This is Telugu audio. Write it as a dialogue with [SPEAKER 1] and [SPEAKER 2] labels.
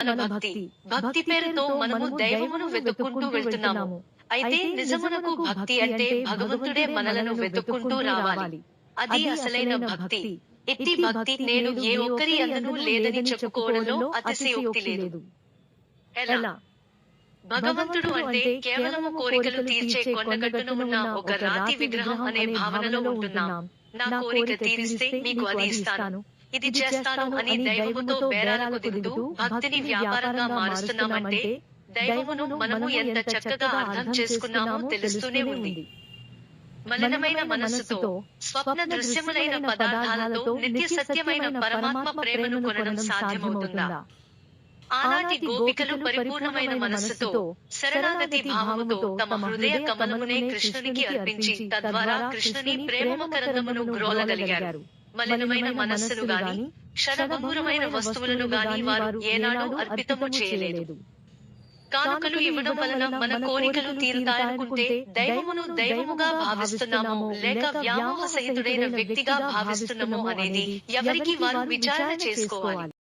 [SPEAKER 1] మన భక్తి. భక్తి పేరుతో మనము దైవమును వెతుక్కుంటూ వెళ్తున్నాము. అయితే నిజమునకు భక్తి అంటే భగవంతుడే మనలను వెతుక్కుంటూ రావాలి. అది అసలైన భక్తి. ఇట్టి భక్తి నేను ఏ ఒక్కరి యందునూ లేదని చెప్పుకోవడంలో అతిశయోక్తి లేదు. ఎలా? భగవంతుడు అంటే కేవలము కోరికలు తీర్చే కొండగట్టున ఉన్న ఒక రాతి విగ్రహం అనే భావనలో ఉంటున్నాం. నా కోరిక తీరిస్తే మీకు అది ఇస్తాను, ఇది చేస్తాను అని దైవముతో బేరాలకు దిగుతూ భక్తిని వ్యాపారంగా మారుస్తున్నామంటే దైవమును మనము ఎంత చక్కగా అర్థం చేసుకున్నామో తెలుస్తూనే ఉంది. మలినమైన మనస్సుతో, స్వప్న దృశ్యములైన పదార్థాలతో నిత్య సత్యమైన పరమాత్మ ప్రేమను కొనడం సాధ్యమవుతుందా? ఆనాటి గోపికలు పరిపూర్ణమైన మనస్సుతో, శరణాగతి భావముతో తమ హృదయ కమలమునే కృష్ణునికి అర్పించి తద్వారా కృష్ణుని ప్రేమమకరందమును గ్రోలగలిగారు. మలినమైన మనస్సును గాని, క్షణభంగురమైన వస్తువులను గాని వారు ఏనాడూ అర్పితము చేయలేదు. కానుకలు ఇవ్వడం వలన మన కోరికలు తీరుతాయనుకుంటే దైవమును దైవముగా భావిస్తున్నామో లేక వ్యామోహ సహితుడైన వ్యక్తిగా భావిస్తున్నామో అనేది ఎవరికి వారు విచారణ చేసుకోవాలి.